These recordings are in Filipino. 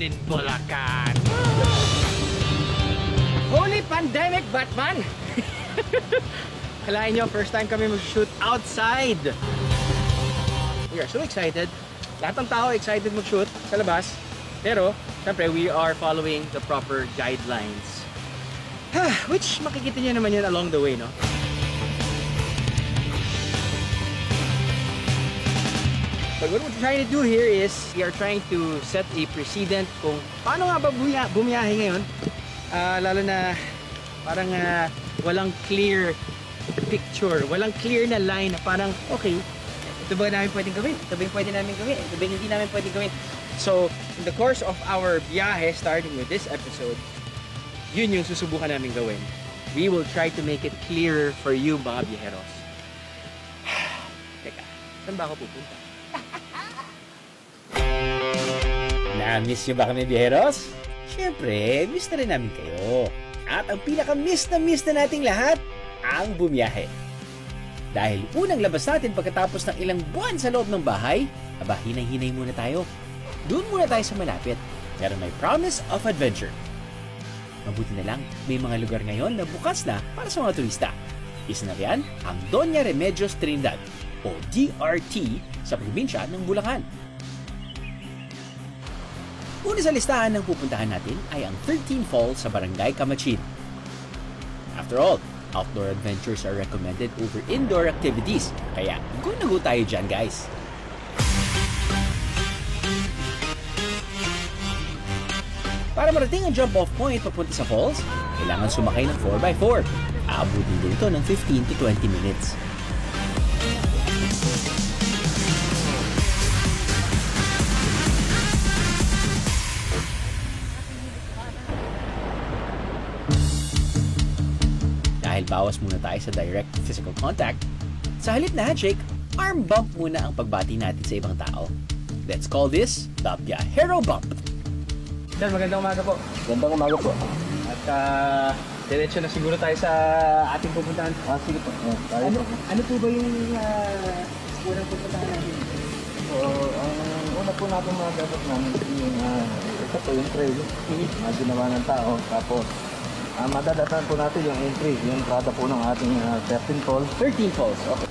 in Bulacan. Holy pandemic, Batman! Kalahin nyo, first time kami mag-shoot outside. We are so excited. Lahat ng tao excited mag-shoot sa labas. Pero, syempre, we are following the proper guidelines. Which, makikita nyo naman yun along the way, no? But what we're trying to do here is, we are trying to set a precedent kung paano nga ba bumiyahe ngayon. Lalo na parang walang clear picture, walang clear na line na parang, okay, ito ba namin pwedeng gawin? Ito ba yung pwede namin gawin? Ito ba yung hindi namin pwedeng gawin? So, in the course of our biyahe, starting with this episode, yun yung susubukan namin gawin. We will try to make it clearer for you, mga biyeheros. Teka, saan ba ako pupunta? Na-miss nyo ba kami, biyeheros? Siyempre, miss na rin namin kayo. At ang pinaka-miss na nating lahat, ang bumiyahe. Dahil unang labas natin pagkatapos ng ilang buwan sa loob ng bahay, aba, hinay-hinay muna tayo. Doon muna tayo sa malapit, pero may promise of adventure. Mabuti na lang, may mga lugar ngayon na bukas na para sa mga turista. Isa na riyan ang Doña Remedios Trinidad o DRT sa probinsya ng Bulacan. Una sa listahan ng pupuntahan natin ay ang 13 Falls sa Barangay Camachin. After all, outdoor adventures are recommended over indoor activities. Kaya, go na go tayo dyan, guys! Para marating ang jump-off point papunta sa falls, kailangan sumakay ng 4x4. Aabutin din ito ng 15 to 20 minutes. Dahil bawas muna tayo sa direct physical contact, sa halip na handshake, arm bump muna ang pagbati natin sa ibang tao. Let's call this the Biyahero Bump. Sir, magandang umaga po. Gandang umaga po. At diretso na siguro tayo sa ating pupuntahan. Sige po. Tayo po. Ano po ba yung unang pupuntahan natin? So, ang una po natin mga dapat namin yung ito po yung trail na ginawa ng tao. Tapos, madadatan po natin yung entry, yung entrada po ng ating 13 falls. 13 falls, okay.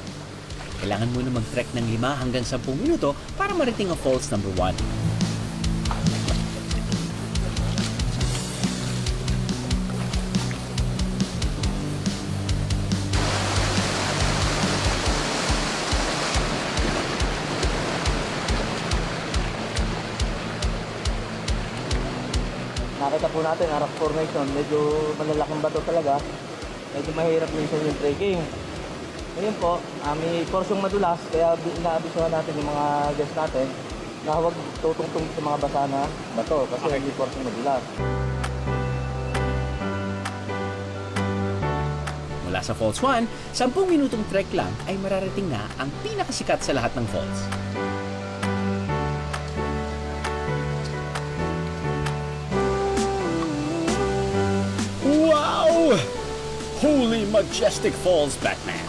Kailangan muna mag-trek ng 5 hanggang 10 minuto para marating ang falls number 1. Nakita po natin, rock formation, medyo malalaking bato talaga. Medyo mahirap minsan yung trekking. Ngayon po, may porsyong madulas, kaya inaabisuhan natin yung mga guests natin na huwag tutungtong sa mga basa na bato kasi may porsyong madulas. Mula sa Falls 1, 10 minutong trek lang ay mararating na ang pinakasikat sa lahat ng falls. Wow! Holy majestic falls, Batman!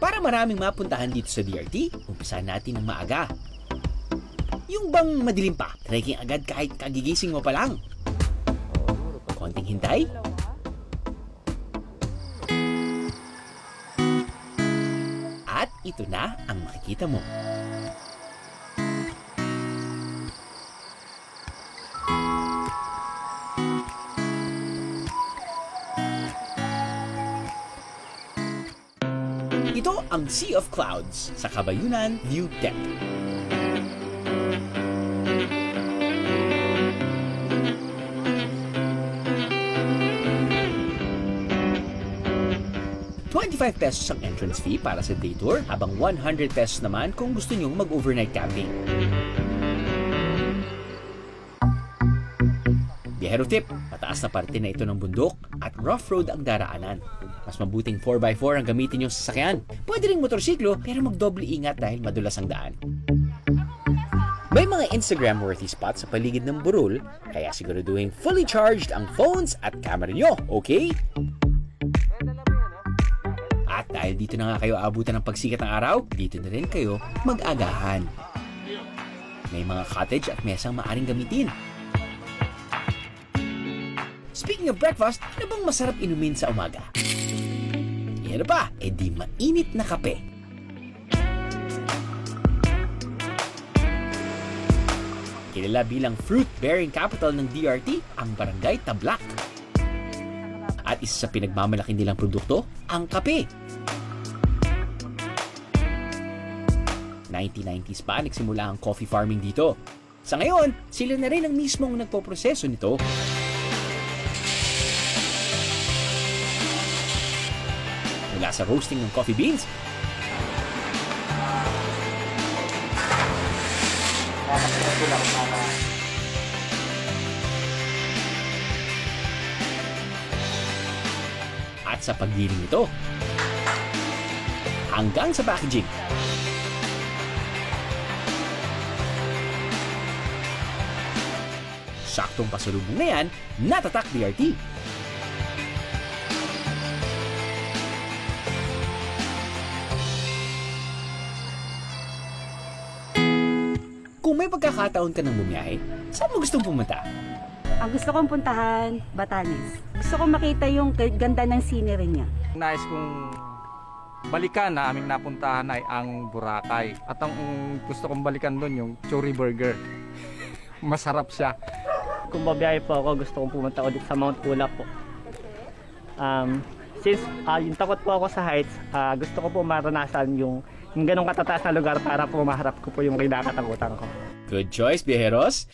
Para maraming mapuntahan dito sa DRT, umpisahan natin ng maaga. Yung bang madilim pa, trekking agad kahit kagigising mo pa lang. Konting hintay. At ito na ang makikita mo. Ito ang Sea of Clouds sa Cabayunan View Deck. ₱25 ang entrance fee para sa day tour, habang ₱100 naman kung gusto nyong mag-overnight camping. Biyahero tip, mataas na parte na ito ng bundok at rough road ang daraanan. Mas mabuting 4x4 ang gamitin yung sasakyan. Pwede ring motorsiklo pero magdoble ingat dahil madulas ang daan. May mga Instagram-worthy spots sa paligid ng burol, kaya siguraduhin fully charged ang phones at camera nyo, okay? At dahil dito na nga kayo abutan ng pagsikat ng araw, dito na rin kayo mag-agahan. May mga cottage at mesang maaring gamitin. Speaking of breakfast, ano bang masarap inumin sa umaga? Yan pa, di mainit na kape. Kilala bilang fruit-bearing capital ng DRT, ang Barangay Tablak. At isa sa pinagmamalaki nilang produkto, ang kape. 1990s pa nagsimula ang coffee farming dito. Sa ngayon, sila na rin ang mismong nagpoproseso nito. Mula sa roasting ng coffee beans, at sa paggiling nito, hanggang sa packaging. Saktong pasalubong na yan, natatak DRT. Kung may pagkakataon ka ng bumiyahe, saan mo gustong pumunta? Ang gusto kong puntahan, Batanes. Gusto kong makita yung ganda ng scenery niya. Nais kong balikan na aming napuntahan ay ang Boracay. At ang gusto kong balikan doon yung Chori Burger. Masarap siya. Kung babiyahe po ako, gusto kong pumunta ulit sa Mount Pula po. Since yung takot po ako sa heights, gusto ko po maranasan yung ganong katataas na lugar para po maharap ko po yung kinakatakutan ko. Good choice, biyeros!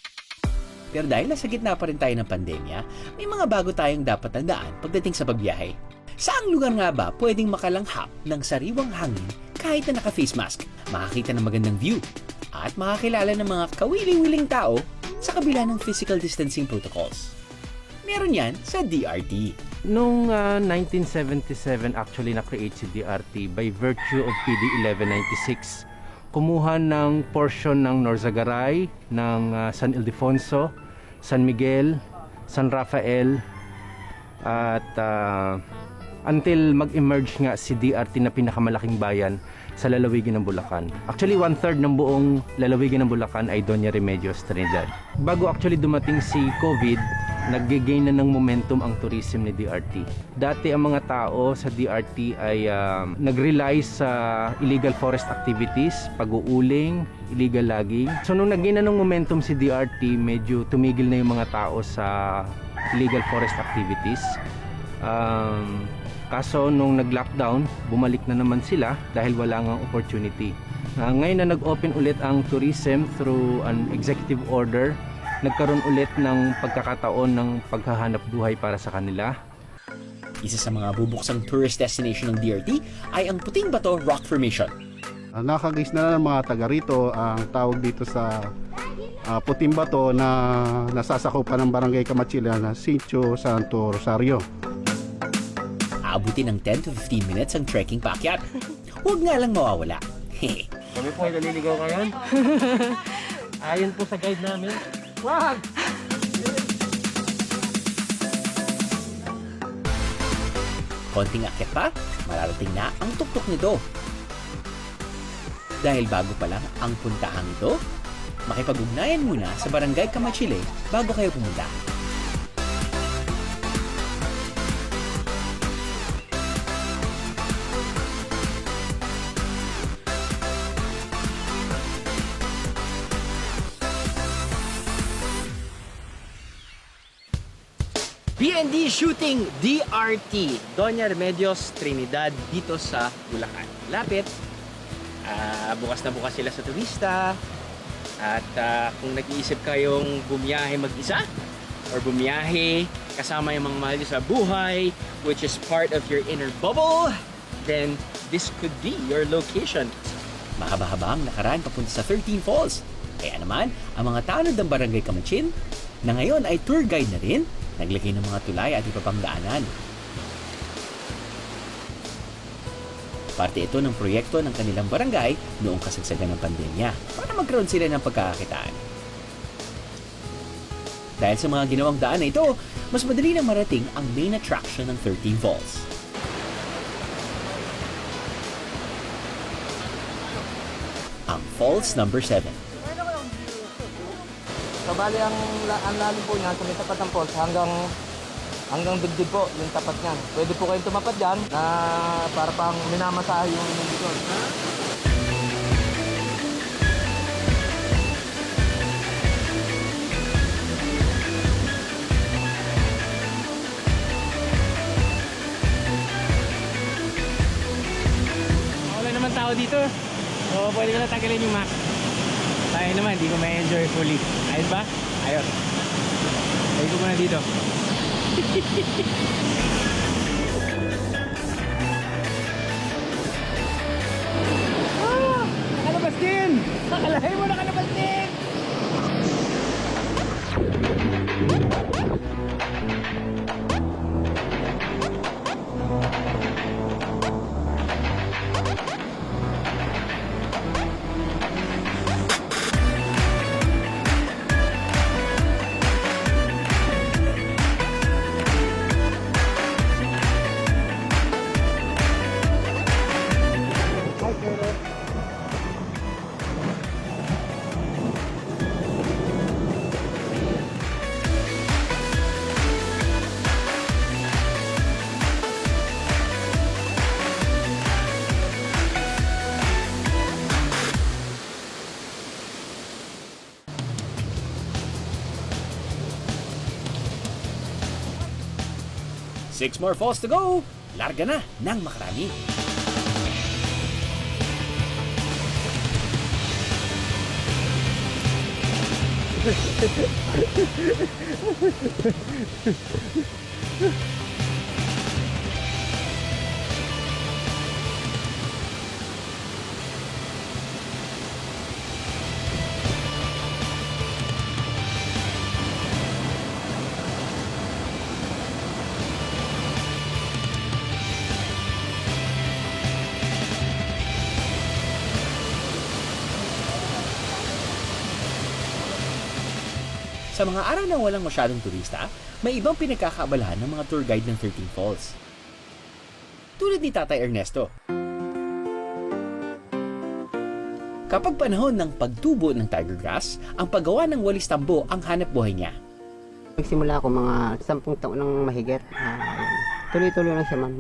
Pero dahil nasa gitna pa rin tayo ng pandemya, may mga bago tayong dapat tandaan pagdating sa pagbiyahe. Saang lugar nga ba pwedeng makalanghap ng sariwang hangin kahit na naka-face mask, makakita ng magandang view, at makakilala ng mga kawiling-wiling tao sa kabila ng physical distancing protocols? Meron yan sa DRT. Noong 1977 actually na-create si DRT by virtue of PD 1196. Kumuha ng portion ng Norzagaray, ng San Ildefonso, San Miguel, San Rafael, at until mag-emerge nga si DRT na pinakamalaking bayan sa lalawigan ng Bulacan. Actually, 1/3 ng buong lalawigan ng Bulacan ay Doña Remedios Trinidad. Bago actually dumating si COVID, nag-gain na ng momentum ang tourism ni DRT. Dati ang mga tao sa DRT ay nag-rely sa illegal forest activities, pag-uuling, illegal logging. So nung nag-gain na ng momentum si DRT, medyo tumigil na yung mga tao sa illegal forest activities. Kaso nung nag-lockdown, bumalik na naman sila dahil wala ngang opportunity. Ngayon na nag-open ulit ang tourism through an executive order, nagkaroon ulit ng pagkakataon ng paghahanap buhay para sa kanila. Isa sa mga bubuksang tourist destination ng DRT ay ang Puting Bato Rock Formation. Nakagis na ng mga taga rito ang tawag dito sa Puting Bato na nasasakupan ng Barangay Kamachila na Sitio Santo Rosario. Aabutin ng 10 to 15 minutes ang trekking paakyat. Huwag nga lang mawawala. Kami po ay naliligaw ngayon. Ayon po sa guide namin. Wag! Konting akyat pa, mararating na ang tuktok nito. Dahil bago pa lang ang puntahang ito, makipag-ugnayan muna sa Barangay Kamachile bago kayo pumunta. BND Shooting DRT, Doña Remedios Trinidad dito sa Bulacan. Lapit, bukas na bukas sila sa turista. At kung nag-iisip kayong bumiyahe mag-isa or bumiyahe kasama yung mga mahal nyo sa buhay, which is part of your inner bubble, then this could be your location. Mahaba-haba ang nakaraan papunta sa 13 Falls. Kaya naman, ang mga tanod ng Barangay Kamachin, na ngayon ay tour guide na rin, naglagay ng mga tulay at iba pang daanan. Parte ito ng proyekto ng kanilang barangay noong kasagsagan ng pandemya para magkaroon sila ng pagkakakitaan. Dahil sa mga ginawang daan na ito, mas madali nang marating ang main attraction ng 13 Falls. Ang Falls number 7. So bali ang lalim po niyan sa may tapat ng falls hanggang dibdib po yung tapat niyan. Pwede po kayong tumapat diyan na para pang minamasahe yung likod. Wala naman tao dito. So, pwede ko na tanggalin yung mask. Tayo naman, hindi ko ma-enjoy fully. Ayun ba? Ayun. Tayo ko muna dito. Nakalabas din! Nakalahay mo, nakalabas din! Six more falls to go! Larga na ng makarami. Sa mga araw na walang masyadong turista, may ibang pinagkakaabalahan ng mga tour guide ng 13 Falls. Tulad ni Tatay Ernesto. Kapag panahon ng pagtubo ng tiger grass, ang paggawa ng walis tambo ang hanap buhay niya. Nagsimula ako mga 10 taon ng mahigit. Tuloy-tuloy lang siya, ma'am.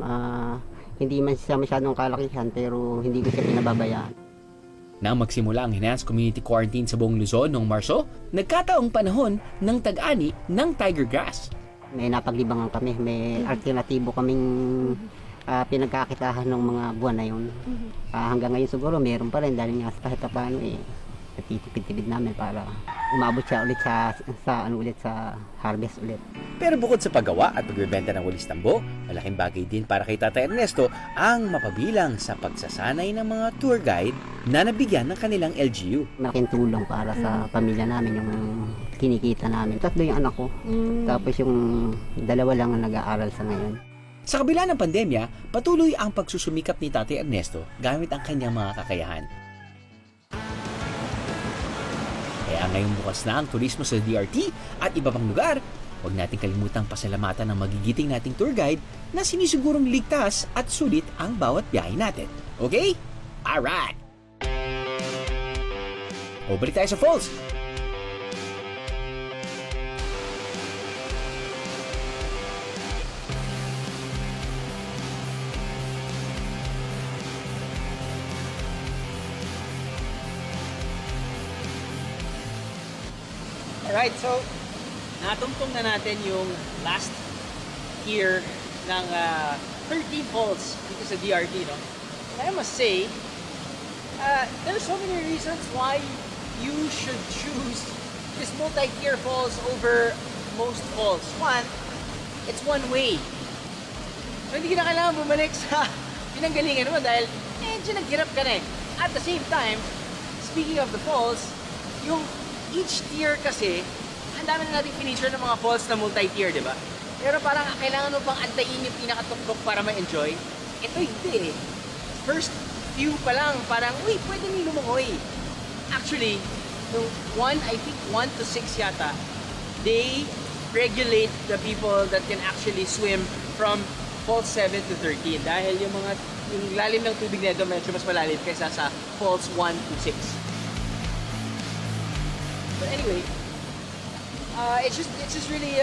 Hindi man siya masyadong kalakihan pero hindi ko siya pinababayaan. Nang magsimula ang enhanced community quarantine sa buong Luzon noong Marso, nagkataong panahon ng tag-ani ng tiger grass. May napaglibangan kami, may alternatibo kaming pinagkakitahan ng mga buwan na yun. Hanggang ngayon siguro meron pa rin dahil nga kahit paano natitipid-tipid namin para umabot siya ulit sa harvest ulit. Pero bukod sa paggawa at pagbebenta ng walis tambo, malaking bagay din para kay Tatay Ernesto ang mapabilang sa pagsasanay ng mga tour guide na nabigyan ng kanilang LGU. Malaking tulong para sa pamilya namin yung kinikita namin. 3 yung anak ko, tapos yung 2 lang ang nag-aaral sa ngayon. Sa kabila ng pandemya, patuloy ang pagsusumikap ni Tatay Ernesto gamit ang kanyang mga kakayahan. Kaya ngayong bukas na ang turismo sa DRT at iba pang lugar, huwag nating kalimutang pasalamatan ng magigiting nating tour guide na sinisigurong ligtas at sulit ang bawat biyahe natin. Okay? Alright! O balik tayo sa falls! Alright, so natungtong na natin yung last tier ng 13 Falls dito sa DRT, no? And I must say, there are so many reasons why you should choose this multi-tier falls over most falls. One, it's one way. So hindi ka na kailangan bumalik sa pinanggalingan mo dahil medyo naghirap ka na eh. At the same time, speaking of the falls, yung each tier kasi, ang dami na natin finisher ng mga falls na multi-tier, di ba? Pero parang kailangan mo pang antayin yung pinakatuktok para ma-enjoy. Ito hindi eh. first few pa lang, parang, uy, pwede nang lumangoy. Actually, nung I think 1 to 6 yata, they regulate the people that can actually swim from falls 7 to 13 dahil yung lalim ng tubig nito medyo mas malalim kaysa sa falls 1 to 6. But anyway, it's just really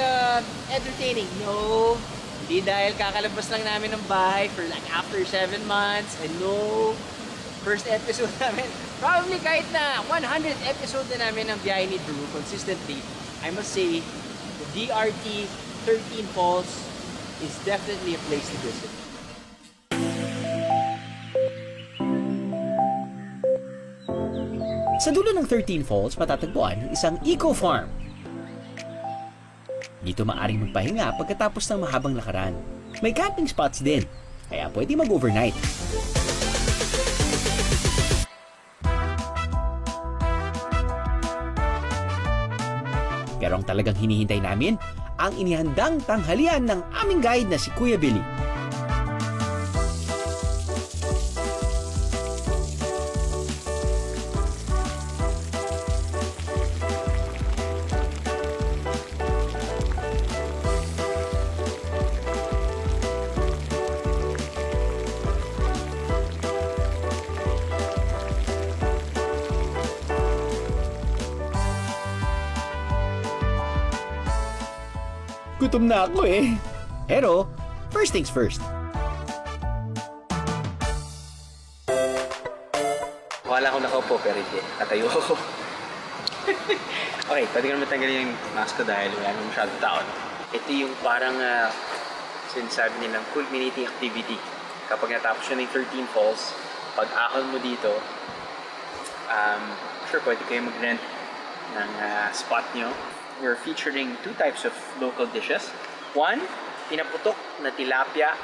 entertaining. No, hindi dahil kakalabas lang namin ng bahay for like after 7 months, and no, first episode namin, probably kahit na 100th episode na namin ng biyahe ni Drew consistently, I must say, the DRT 13 Falls is definitely a place to visit. Sa dulo ng 13 Falls, matatagpuan isang eco-farm. Dito maaaring magpahinga pagkatapos ng mahabang lakaran. May camping spots din, kaya pwede mag-overnight. Pero ang talagang hinihintay namin, ang inihandang tanghalian ng aming guide na si Kuya Billy. Gutom na ako eh. Pero, first things first. Wala akong nakaupo pero hindi. Natayo ako. Okay, pwede ko naman tanggalin yung mask ko dahil wala naman masyadong tao. Ito yung parang sinasabi nilang culminating activity. Kapag natapos yun ng 13 Falls, pag ahon mo dito, sure pwede kayo mag-rent ng spot nyo. We're featuring 2 types of local dishes. One, pinaputok na tilapia,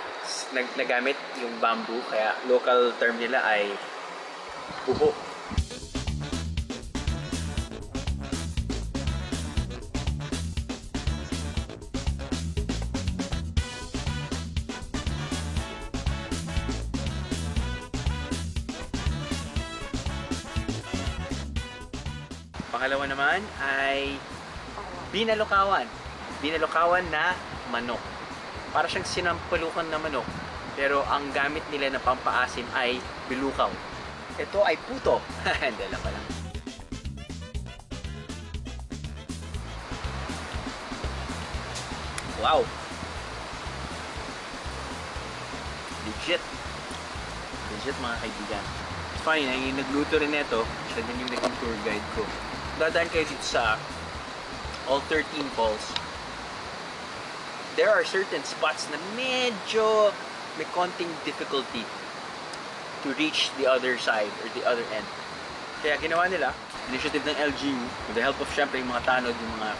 nagamit yung bamboo, kaya local term nila ay buho. Pangalawa naman ay binalukawan. Binalukawan na manok. Para siyang sinampalukan na manok. Pero ang gamit nila na pampaasim ay bilukaw. Ito ay puto. Hindi lang pala. Wow! Legit. Legit mga kaibigan. It's funny na yung nagluto rin ito, siya din yung naging tour guide ko. Dadaan kayo dito sa all 13 Falls. There are certain spots na medyo may konting difficulty to reach the other side or the other end. Kaya ginawa nila, initiative ng LGU, with the help of syempre yung mga tanod, yung mga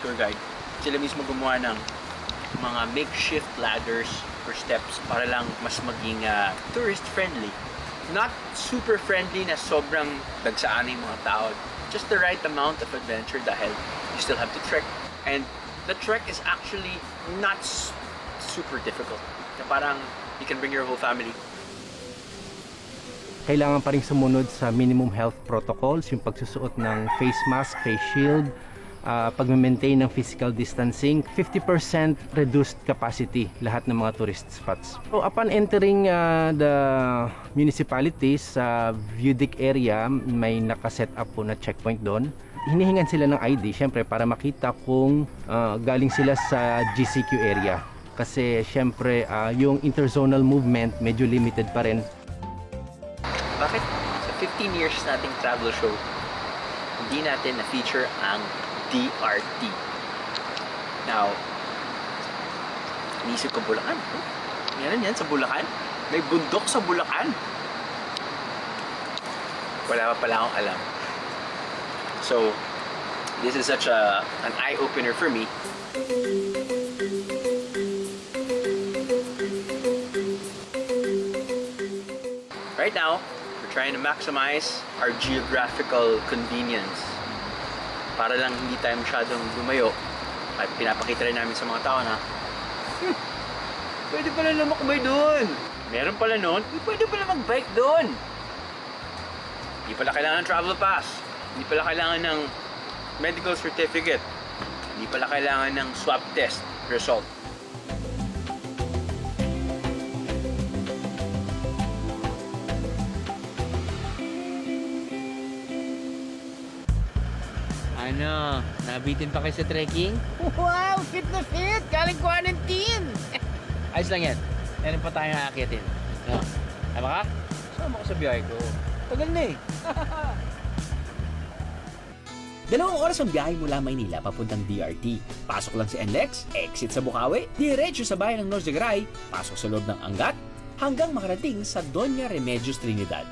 tour guide, sila mismo gumawa ng mga makeshift ladders or steps para lang mas maging tourist friendly. Not super friendly na sobrang dagsaan yung mga tao. Just the right amount of adventure dahil you still have to trek. And the trek is actually not super difficult. Na parang you can bring your whole family. Kailangan pa rin sumunod sa minimum health protocols, yung pagsusuot ng face mask, face shield, pag-maintain ng physical distancing, 50% reduced capacity lahat ng mga tourist spots. So upon entering the municipalities sa Viewdeck area, may nakaset up po na checkpoint doon. Hinihingan sila ng ID syempre para makita kung galing sila sa GCQ area. Kasi syempre yung interzonal movement medyo limited pa rin. Bakit sa 15 years nating travel show, hindi natin na-feature ang DRT? Now, inisip ko Bulacan. Meron yan sa Bulacan? May bundok sa Bulacan? Wala pa pala akong alam. So, this is such an eye-opener for me. Right now, we're trying to maximize our geographical convenience. Para lang hindi tayo masyadong lumayo at pinapakita rin namin sa mga tao na pwede pala lumakbay doon. Meron pala nun, pwede pala mag-bike doon. Hindi pala kailangan ng travel pass. Hindi pala kailangan ng medical certificate. Hindi pala kailangan ng swab test result. Ano, nabitin pa kayo sa trekking? Wow, fit na fit! Galing quarantine! Ayos lang yan. Meron pa tayong aakitin. No? Tama ka? Sama ko sa biyahe ko. Tagal na eh. 2 oras ang biyahe mula Maynila papuntang DRT. Pasok lang sa NLEX, exit sa Bukawi, diretso sa bayan ng Norzagaray, pasok sa loob ng Angat, hanggang makarating sa Doña Remedios Trinidad.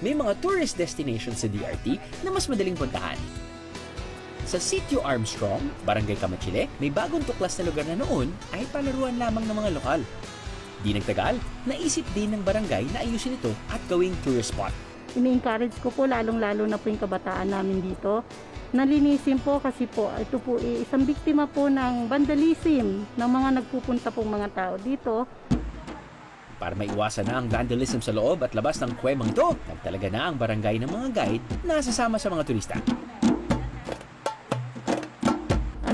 May mga tourist destinations sa DRT na mas madaling puntahan. Sa Sitio Armstrong, Barangay Kamachile, may bagong tuklas na lugar na noon ay palaruan lamang ng mga lokal. Di nagtagal, naisip din ng barangay na ayusin ito at gawing tourist spot. Ini-encourage ko po lalong-lalo na po yung kabataan namin dito. Nalinisin po kasi po ito po isang biktima po ng vandalism ng mga nagpupunta pong mga tao dito. Para maiwasan na ang vandalism sa loob at labas ng kuwebang ito, nagtalaga na ang barangay ng mga guide na sasama sa mga turista.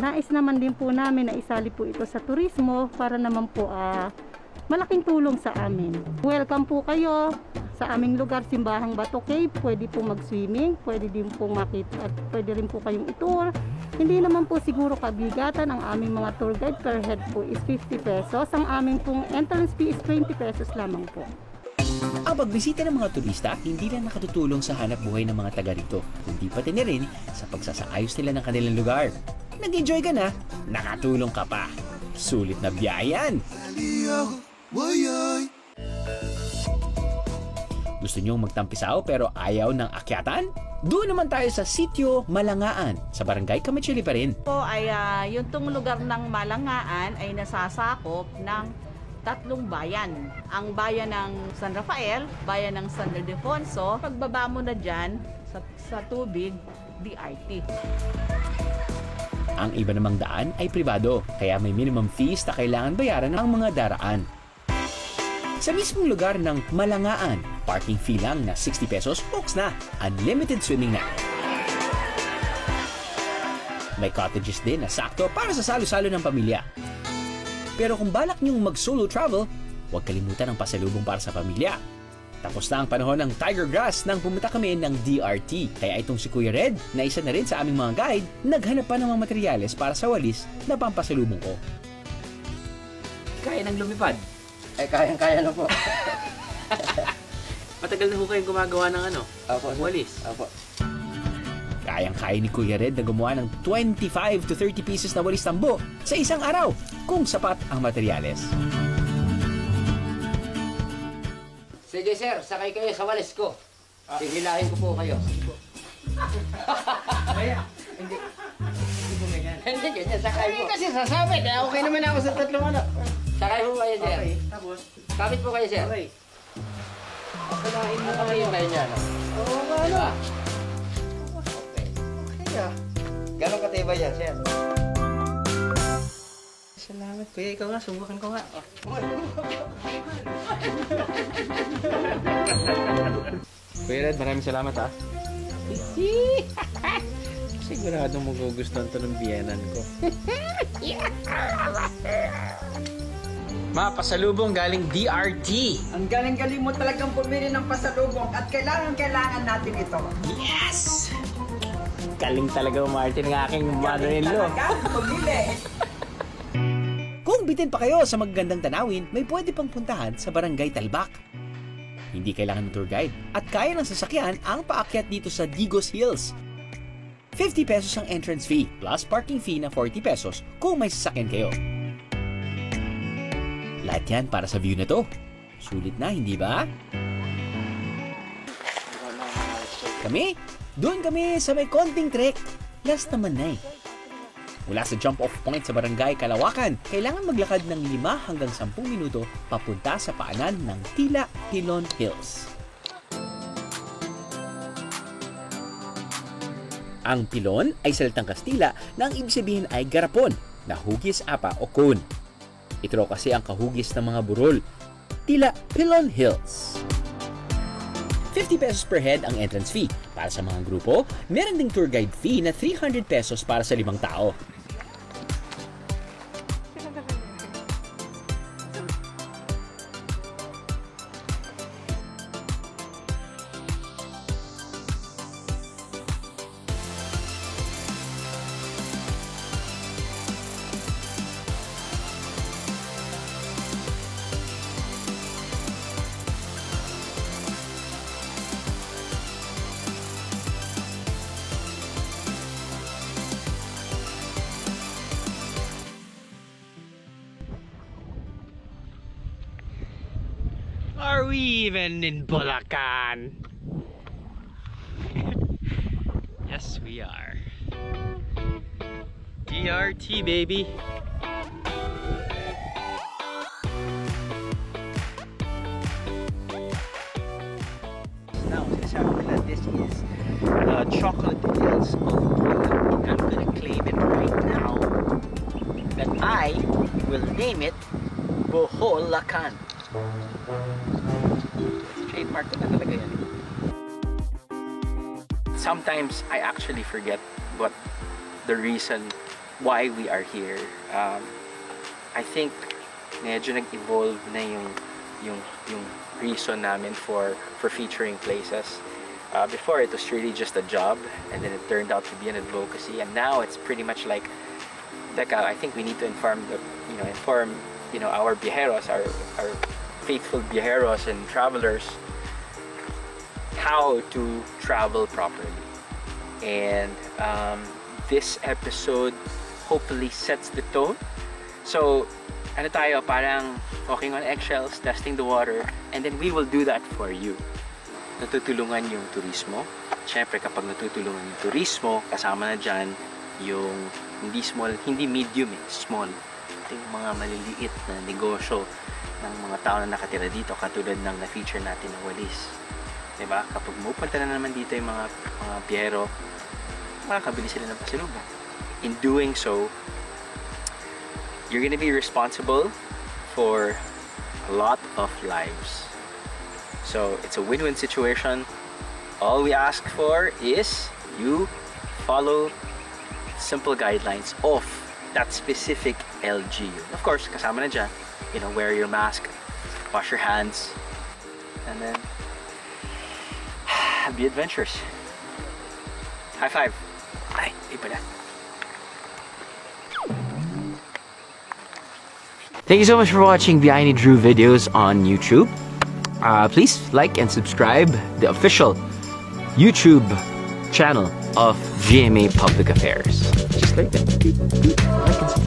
Nais naman din po namin na isali po ito sa turismo para naman po malaking tulong sa amin. Welcome po kayo sa aming lugar, Simbahang Bato Cave. Pwede po mag-swimming, pwede din po makita at pwede rin po kayong itour. Hindi naman po siguro kabigatan. Ang aming mga tour guide per head po is 50 pesos. Ang aming pong entrance fee is 20 pesos lamang po. Ang pagbisita ng mga turista hindi lang nakatutulong sa hanap buhay ng mga taga rito, kundi pati na rin sa pagsasaayos nila ng kanilang lugar. Nag-enjoy ka na, nakatulong ka pa. Sulit na biyayan! Gusto nyong magtampisaw pero ayaw ng akyatan? Doon naman tayo sa Sitio Malangaan, sa Barangay Kamachili pa rin. Po ay yung tong lugar ng Malangaan ay nasasakop ng 3 bayan. Ang bayan ng San Rafael, bayan ng San Ildefonso, pagbaba mo na dyan sa tubig, DRT. Ang iba namang daan ay pribado, kaya may minimum fees na kailangan bayaran ng mga daraan. Sa mismong lugar ng Malangaan, parking fee lang na 60 pesos, folks na, unlimited swimming na. May cottages din na sakto para sa salo-salo ng pamilya. Pero kung balak niyong mag-solo travel, huwag kalimutan ang pasalubong para sa pamilya. Tapos na ang panahon ng Tiger Grass nang pumunta kami ng DRT. Kaya itong si Kuya Red, na isa na rin sa aming mga guide, naghanap pa ng mga materyales para sa walis na pampasalubong ko. Kaya nang lumipad. Kayang-kaya na po. Matagal na ho kayong gumagawa ng Apo, walis. Apo. Kayang-kaya ni Kuya Red na gumawa ng 25 to 30 pieces na walis tambo sa isang araw kung sapat ang materyales. Sige sir, sakay kayo sa walis ko. Hihilahin ko po kayo. Hindi po ganyan. Hindi ganyan, sakay mo. Kasi sasabi, okay naman ako sa 3 Sakay po kayo sir. Okay, tapos? Kapit po kayo sir. Okay. Akalain mo kami yung kayo niya, no? Oo nga, Diba? Okay Gano'ng katibay yan, sir? Salamat, kuya. Ikaw nga, subukan ko nga. Kuya Red, maraming salamat ha. Sigurado mo gugustuhan to ng biyenan ko. Ma, pasalubong galing DRT. Ang galing-galing mo talagang pumili ng pasalubong at kailangan natin ito. Yes! Galing talaga Martin ng aking mother-in-law. Talaga, pumili. Kung bitin pa kayo sa magagandang tanawin, may pwede pang puntahan sa Barangay Talbak. Hindi kailangan ng tour guide at kaya ng sasakyan ang paakyat dito sa Digos Hills. 50 pesos ang entrance fee plus parking fee na 40 pesos kung may sasakyan kayo. Lahat yan para sa view na to. Sulit na, hindi ba? Doon kami sa may konting trek. Last naman na eh. Mula sa jump-off point sa Barangay Kalawakan, kailangan maglakad ng 5 hanggang 10 minuto papunta sa paanan ng Tila Hilon Hills. Ang pilon ay salitang Kastila na ang ibig sabihin ay garapon, na hugis, apa o cone. Ito raw kasi ang kahugis ng mga burol. tila Pilon Hills. 50 pesos per head ang entrance fee. Para sa mga grupo, meron ding tour guide fee na 300 pesos para sa 5 tao. Are we even in Bulacan? Yes, we are. DRT, baby. Now, sinasabi nila this is Chocolate Hills of Bulacan. I'm gonna claim it right now that I will name it Boholacan. Trademark ko na talaga yan. Sometimes I actually forget what the reason why we are here. I think medyo nag-evolve na yung reason namin for featuring places. Before it was really just a job, and then it turned out to be an advocacy, and now it's pretty much like, I think we need to inform our viajeros, our faithful viajeros and travelers how to travel properly. And this episode hopefully sets the tone. So, ano tayo, parang walking on eggshells, testing the water, and then we will do that for you. Natutulungan yung turismo. Siyempre, kapag natutulungan yung turismo, kasama na dyan yung hindi small, hindi medium, small. Ito yung mga maliliit na negosyo ng mga tao na nakatira dito, katulad ng na-feature natin na Walis. Diba? Kapag mupunta na naman dito yung mga biyero, makakabili sila ng pasalubong. In doing so, you're gonna be responsible for a lot of lives. So it's a win-win situation. All we ask for is you follow simple guidelines of that specific LGU. Of course, kasama na dyan, wear your mask, wash your hands, and then be adventurous. High five. Ay, iba na. Thank you so much for watching Behind the Drew videos on YouTube. Please like and subscribe the official YouTube channel of GMA Public Affairs. Just like that. Like and subscribe.